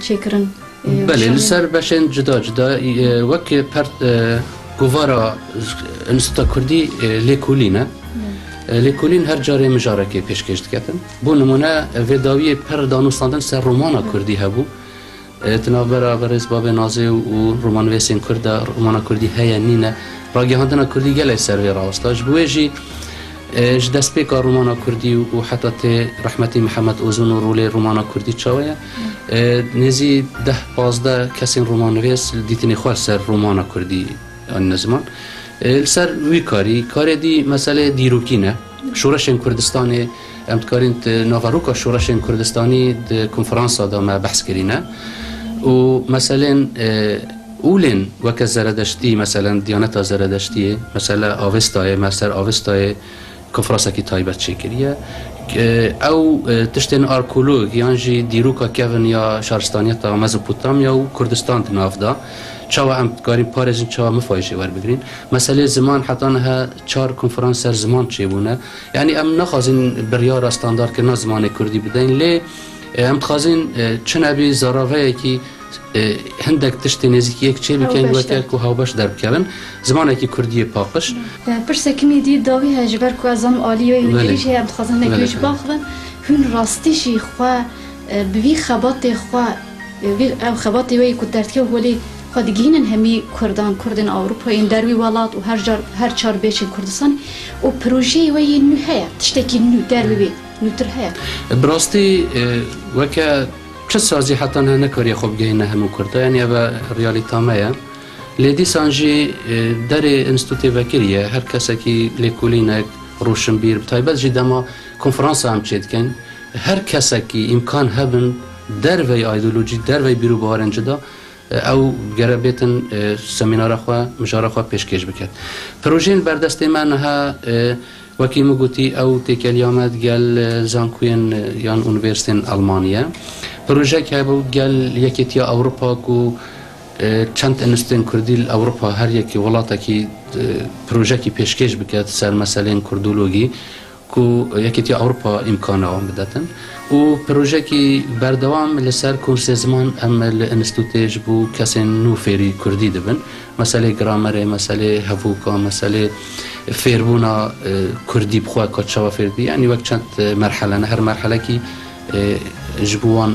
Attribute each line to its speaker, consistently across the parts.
Speaker 1: چیکرن
Speaker 2: بله لسر باشن جدا وک پر گوارا انستا کردی لیکولینه لیکولین هر جاره مجارکه پیشکش کردن بو نمونه وداوی پر دانستان سر رمانا کردی هبو تنابرا برز باب نازه و رمان ویسین کرده رمانا کردی هیا نینه راگی هندنا کردی گله سروی راستاش بویجی دست به کار رمانا کردی و حتی ته رحمتی محمد اوزون و روله رمانا کردی چاویه نزی 10-15 کسی رمان ویس دیتنی خواه سر رمانا کردی آن زمان سر وی کاری دی مسئله دیروکینه شورش کردستانی امتکارین ناواروکا شورش کردستانی کنفرانس آدم بحث کرینه و مثلا اولین وقت زردشتی مثلا دیانت زردشتی مثلا آوستای مثلا آوستای کنفرانس کی تایبت چیکریه او تشتن آرکولوگ یعنی دیروکا کیون یا شهرستانیت مزوپوتامیا و کردستان نافدا چاوا امتکاری پارزین چاوا مفایشه ور بگیرین مسئله زمان حتی نه 4 کنفرانس سر زمان چی بونه یعنی ام نخوازین بریار استاندارد که نه زمان کردی بدین لی ام خوازین چنبی زراوه کی هندک تشت نزدیکی یک چه بکنن و که هاوباش در بکن زمانی که کردی پاکش
Speaker 1: پرسه کمی دید داوی هجبر که ازم عالی و اینجوریش هم خواستن نکویش باخن هن راستیشی خواه بوی خبات خواه او خباتی وی کدرت که ولی خودگینن همی کردن اروپا این دروی ولات و هر چهار بیش کردستان و پروژه وی نوحه تشتکی نو دروی نوتر هیا
Speaker 2: براستی وکه چه سازی حتی نه نکاری خوب گهینه همون کرده یعنی با ریالیتا مایه لیدی سانجی در انستوتی وکریه هر کسی که لیکولینک روشنبیر بتایبت جدا ما کنفرانس هم چید کن هر کسی که امکان هبن در وی ایدئولوژی در وی بیرو بارن جدا او گربیتن سمینار خواه مجار خواه پیشکش بکرد پروژین بردست من ها وکی مگوتی او تکلی آمد گل زانکوین یان اونیورسیتین آلمانیا پروژه که بود گل یکی تیا اروپا کو چند انستین کردی اروپا هر یکی ولاتا کی پروژه کی پیشکش بکرد سر مسئله کردولوژی کو یکی تیا اروپا امکانه آن بداتن و پروژه کی بردوام لسر کورس زمان عمل انستیتوتش بو کسی نو فری کردی دبن مسئله گرامر مسئله هفوکا مسئله فیربونا کردی بخواه کاتشوا فردی یعنی وقت چند مرحله نه هر مرحله کی جبوان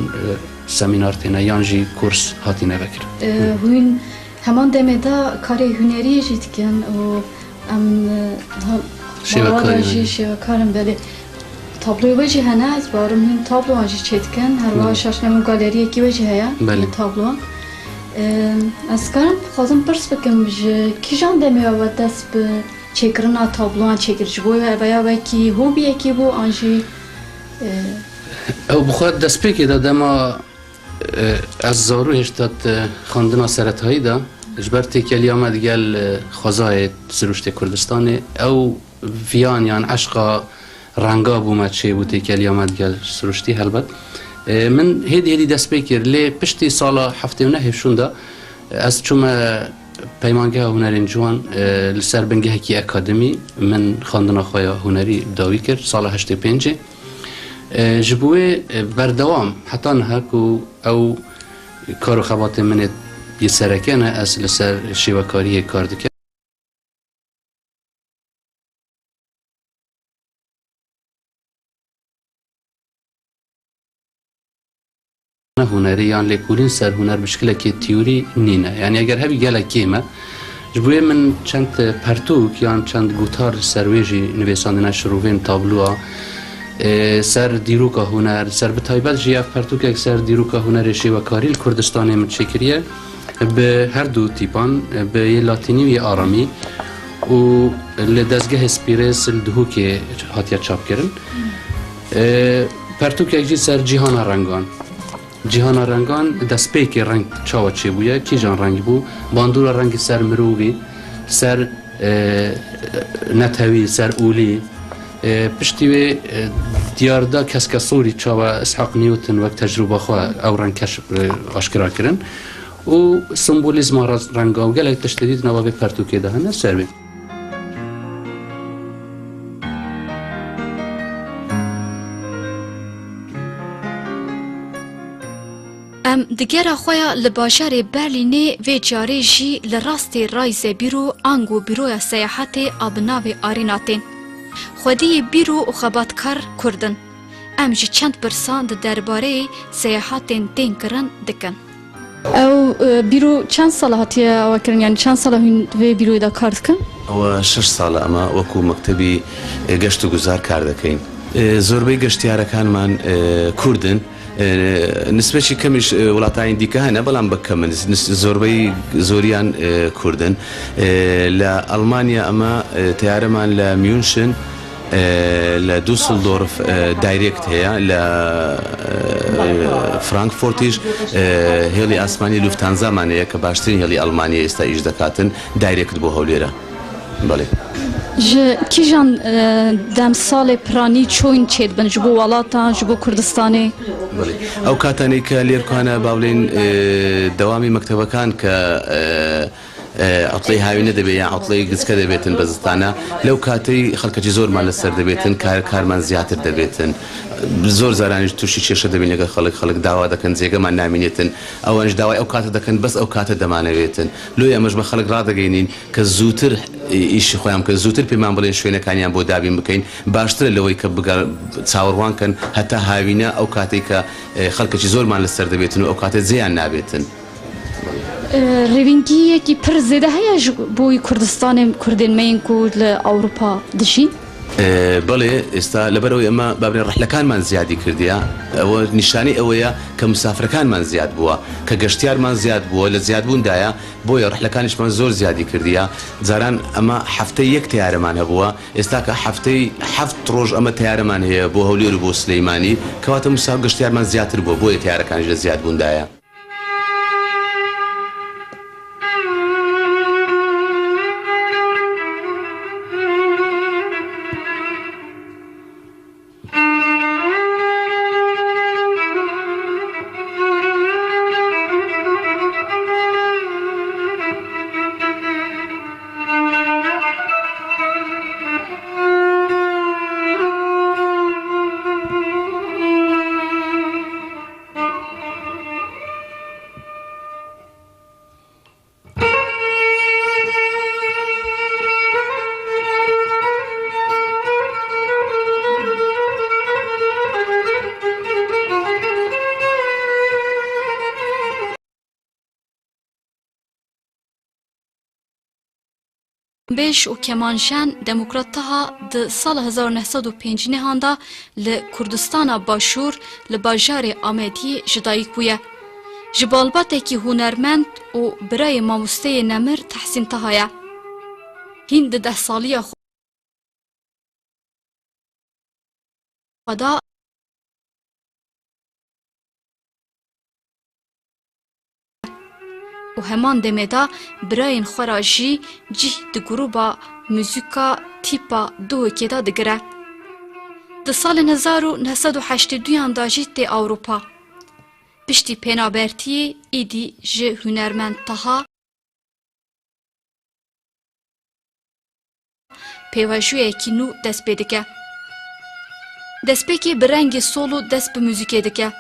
Speaker 2: سمینار تینا یانجی کورس هاتی نبکر
Speaker 1: هون همان دمه دا کاری هنری جید کن و شیوکارم بله تابلوی وجه هنه از بارم هون تابلو آنجی چید کن هر وقت شاشنمون گالری کی وجه هیا تابلو از کارم خواستم پرس بکم کی جان دمه و دست به چکرنا تابلوان چکر جبوی و یا وکی هوبی کی بو آنجی
Speaker 2: او بخواد دست پیکی داده ما از زارو هشتاد خواندنا سرطایی دا جبر تیکلی آمد گل خوزای سروشت کردستانه او ویان یان عشقا رنگا بومد چه بود تیکلی آمد گل سروشتی هلبت من هیدی دست پیکر لی پشتی سالا هفته و نه شونده از چوم پیمانگه هنرین جوان لسر بنگه کی اکادمی من خواندنا خواه هنری داوی کرد سال 85 جبوه بردوام حتی نه کو او کارو خبات من بیسرکنه از لسر شیوکاری کار دکه هنری یان لیکولین سر هنر بشکل که تیوری نینه یعنی اگر هبی گله کیمه جبوه من چند پرتوک یان چند گوتار سرویجی نویساندنه شروعین تابلوها سر دیروکا هنر سر به تایبت جیاف پرتوک یک سر دیروکا هنر شیوکاری کردستانی متشکریه به هر دو تیپان به یه لاتینی و یه آرامی و لدزگه سپیرس لدهو که هاتیا چاپ کرن پرتوک یک جی سر جیهان رنگان دست پیک رنگ چاوا چه بویه کی جان رنگ بو باندور رنگ سر مروگی سر نتوی سر اولی پشتی دیاردا کسکسوری چاوا اسحاق نیوتن وقت تجربه خواه او رنگ کشف آشکرا کرن و سمبولیزم رنگا و گلک تشتدید نوابه پرتوکه ده هنه سر بید
Speaker 1: ام دیگر خویا لباجر برلینه و جاری جی لراست رایز بیرو آنگو بیروی سیاحت آبناو آریناتین. خودی بیرو و خباتکار کردن. امجی چند پرسان درباره سیاحتین دین کرن دکن. او بیرو چند سال هاتیه او کرن یعنی چند سال هن و بیروی دا کار دکن؟
Speaker 3: او 6 سال اما وکو مکتبی گشت و گذار کار دکین. زۆربەی گەشتیارەکانمان کوردن نسبەی کەمیش وڵاتانی دیکە هەنە بەڵام بە کەمن زۆربەی زۆریان کوردن لە ئەڵمانیا ئەمە تیارەمان لە میونشن لە دووسڵدۆرف دایرێکت هەیە لە فرانکفۆرتیش هێڵی ئاسمانی لوفتانزامان هەیە کە باشترین هێڵی ئەڵمانیا ئێستا ئیش دەکاتن دایرێکت بۆ هەولێرە. بەڵێ
Speaker 1: کیژان دم سال پرانی چوین چید بن جبو وڵاتان جبو کوردستانی
Speaker 3: ئەو کاتانەی کە لێرکوانە باولین دەوامی مەکتەبەکان کە عوتڵەی هاوینە دەبێت یان عوتڵەی گچکە دەبێتن بە زستانە لەو کاتەی خەڵکەی زۆرمان لەسەر دەبێتن کارمان زیاتر دەبێتن زۆر زارانیش تووشی کێشە دەبین لەگە خەڵک داوا دەکەن جێگەمان نامێنێتن ئەوەنش داوای ئەو کاتە دەکەن بەس ئەو کاتە دەمانەوێتن لۆی ئەمەش بە خەڵک ڕادەگەینین کە زووتر ئیشی خۆیان کە زووتر پێمان بڵێن شوێنەکانیان بۆ دابین بکەین باشترە لەوەی کە چاوەڕوانکەن هەتا هاوینە ئەو کاتێک کە خەڵکەی زۆرمان لەسەر دەبێتن و ئەو کاتە جێیان نابێتن.
Speaker 1: ڕێوینگیەکی پڕ زێدە هەیە بۆی کوردستانی کوردێن مەین کو لە ئەوروپا دژین؟
Speaker 3: بەڵێ ئێستا لەبەرەوەی ئەمە بابنێ ڕەحلەکانمان زیادی کردیە ئەوە نیشانی ئەوەیە کە مسافرەکانمان زیاد بووە کە گەشتیارمان زیاد بووە لە زیادبووندایە بۆیە ڕەحلەکانیشمان زۆر زیادی کردیە جاران ئەمە هەفتەی یەک تیارەمان هەبووە ئێستا کە هەفتەی 7 ڕۆژ ئەمە تیارەمان هەیە بۆ هەولێر و بۆ سلەیمانی کەواتە مساف گەشتیارمان زیاتر بووە بۆیە تیارەکانیش لە زیادبووندایە.
Speaker 1: بیش و کمانشان دموکراتها د سال 1905 نهاندا ل کردستان باشور ل باجار آمدی جدایی کویه. جبالباته کی هنرمند و برای ماموسته نمر تحسین تهایه. هند 10 سالی خدا و همان دمدا براین خراجی جی د گروبا موزیکا تیپا دو کدا دگره. د سال 1982 انداجی تی اوروپا پشتی پنابرتی ایدی جه هنرمند تها پیواجوی کینو دست بدکه. دست بکی برنگ سولو دست به موزیک دکه.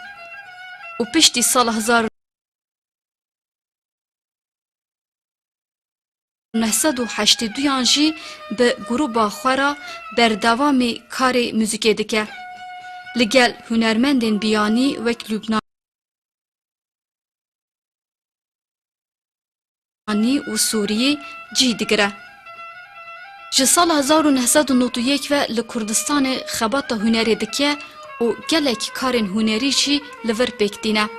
Speaker 1: و پشتی سال 1982 انجی به گروبا خورا بردوامی کار موزیک دکه. لگل هنرمندین بیانی وک لبنانی و سوریه جی دگره. جه سال 1991 و لکردستان خبات هنری دکه و گلک کارن هنری چی لور بکدینه.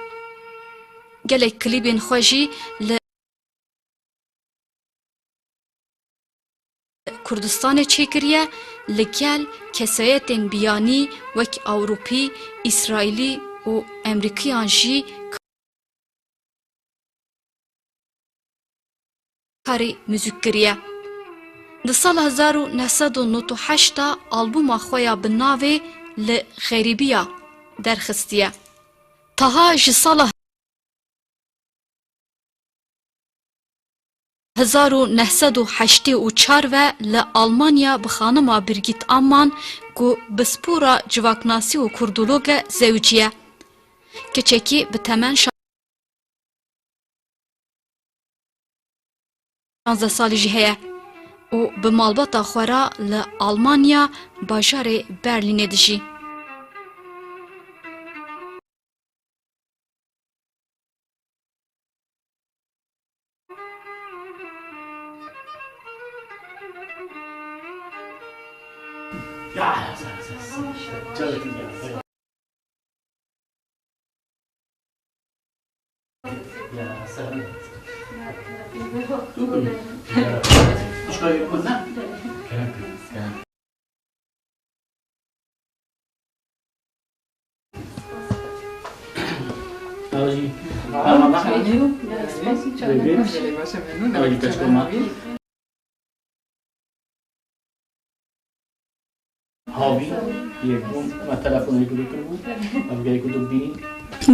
Speaker 1: گلک کلیبین خوشی کردستان چکریه لگل کسایتین بیانی وک اوروپی، اسرائیلی و امریکی آنجی کاری موزیک کریه. در سال 1998 آلبوم خویا بناوی لغریبیا درخستیه. تاها جه سال 1984 و لآلمانیا بخانما برگیت آمان گو بسپورا جواکناسی و کردولوگ زوجیه که چکی به تمن 15 سالی جی هەیە و bi malbata xwe re li Almanya bajarê Berlînê dijî.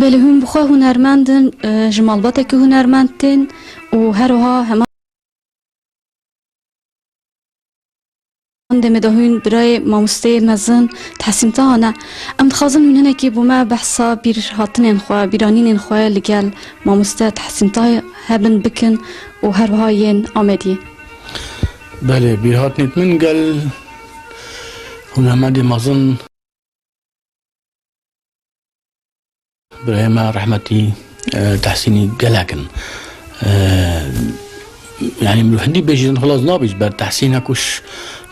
Speaker 1: بله هم بخواه هنرمندن جمالباته که هنرمندن و هروها همان دم دهون برای ماموسته مزن تحسین تاهانه ام تخازن من هنه که بوما بحثا بیر هاتنین خواه بیرانین خواه لگل ماموسته تحسین تاه هبن بکن و هروها ین آمدی.
Speaker 4: بله بیر هاتنیت من گل هنرمند مزن برای ما رحمتی تحسینی گلکن يعني من هندي بيجي خلاص نابج بر تحسين هكوش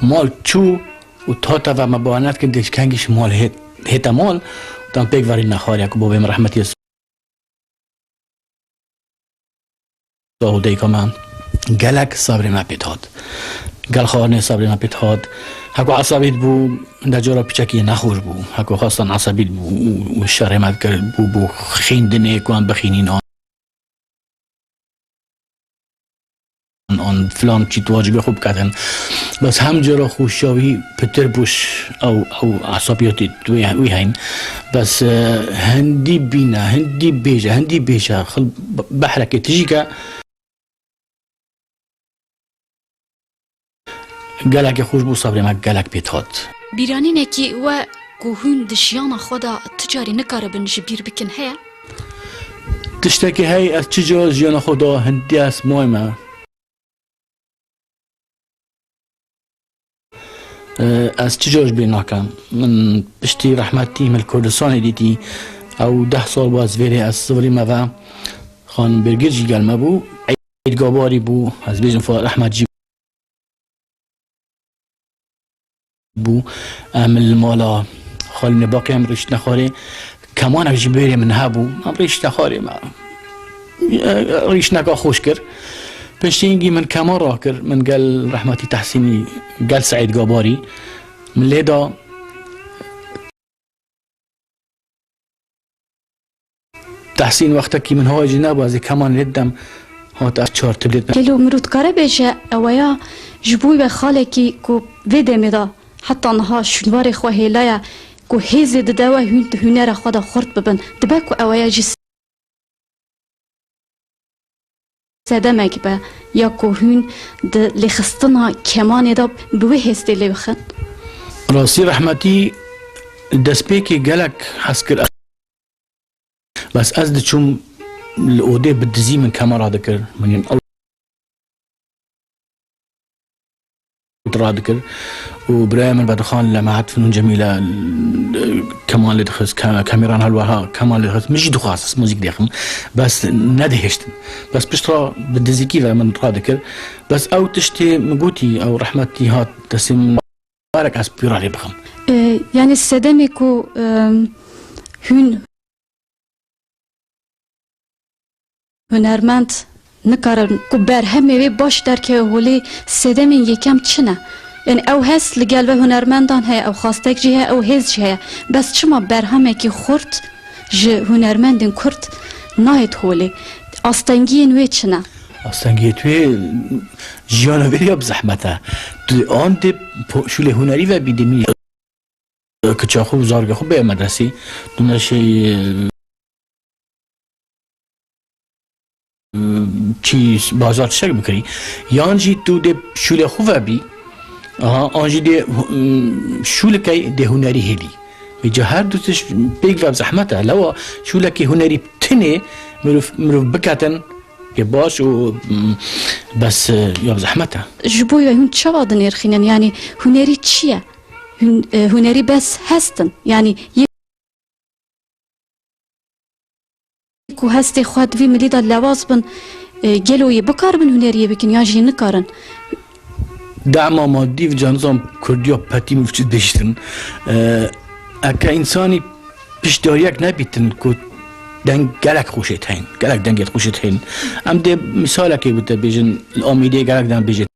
Speaker 4: مال شو وتهاتا و مبانات كدش كانجش مال هتا مال تام بيك واري نخاري هكو بابا رحمتي صاحو كمان قالك صبر ما بيتهاد قال خارني صبر ما بيتهاد هكو عصبيت بو دجورا بيشكي نخوش بو هكو خاصة عصبيت بو والشر ما بو خين دنيا كوان بخينين آن فلان چیت واجبه خوب کردن بس هم جرا خوشیابی پتر بوش او عصبیاتی وی هین بس هندی بینه هندی بیجه خل بحرکه تجی که گلک خوش بو صبر ما گلک بیتاد
Speaker 1: بیرانینه که و گوهون دشیان خدا تجاری نکاره بنج بیر بکن هیا
Speaker 4: تشتکی هی از چجا جیان خدا هندی از مایمه از چجاش بیناکم من بشتی رحمتی مل کردستان دیتی او 10 سال باز ویره از سوری ما خان برگرجی گلمه بو عید گاباری بو از بیجن فا رحمت جی بو امل مالا خال نباقی هم ریش نخاره کمان هم جبیری من هبو هم ریش نخاره ما ریش نگاه خوش کرد پشتینگی من کمان راه کرد من قال رحمتی تحسینی قال سعید گاباری من لیدا تحسین وقتا کی من های جناب از کمان لیدم هات از 4 تبلیت
Speaker 1: کلو مرود کاره بیشه اویا جبوی به خاله کی کو ویده میدا حتی نها شنوار خواه هیلایا کو هیز ددوا هنر خدا خورد ببن دبکو اویا جس سدمك با یا کوهون د لخستنا کمان داب بوه هستی لبخن
Speaker 4: راسي رحمتي دسبيكي جالك حسكر بس أزد شوم الأودي بدزي من كاميرا ذكر من يوم ذكر وبرايم من بدخان لمعت فنون جميلة كمان اللي دخل كاميرا هالوها كمان اللي دخل مش دخاص موزيك ديخم بس ندهشت بس بشترا بدزي كيفا من ذكر بس أو تشتي مقوتي أو رحمتي هات تسم بارك أسبيرا لي بخم
Speaker 1: يعني السداميكو هون هنرمند نکارن کو برهمه وی باش در که ولی سدمین یکم چنه یعنی او هست لگل و هنرمندان های او خواستک جه او هز جه بس چما برهمه که خورد جه هنرمندین کرد ناهید خولی آستنگین وی چنه
Speaker 4: آستنگی توی جیانو بری اب زحمته تو آن دی شوله هنری و بیدمی کچا خوب زارگه خوب به مدرسی دونشی چی بازار شک بکری یانجی تو ده شوله خوبه بی آنجی ده شوله که ده هنری هلی بجا هر دوستش بیگ و زحمته لوا شوله که هنری تنه مروف بکتن که باش و بس یا زحمته
Speaker 1: جبوی هون چه نرخینن یعنی هنری چیه؟ هنری بس هستن یعنی یکو هستی خود وی ملی دا لواز بن گلوی بکار بن هنریه بکن یا جی نکارن
Speaker 4: دعما مادی و جانزام کردیا پتی مفچید بشتن اکا انسانی پشتاریک نبیتن که دنگ گلک خوشت هین گلک دنگت خوشت هین ام ده مثال که بوده بیجن امیده گلک دن بیجن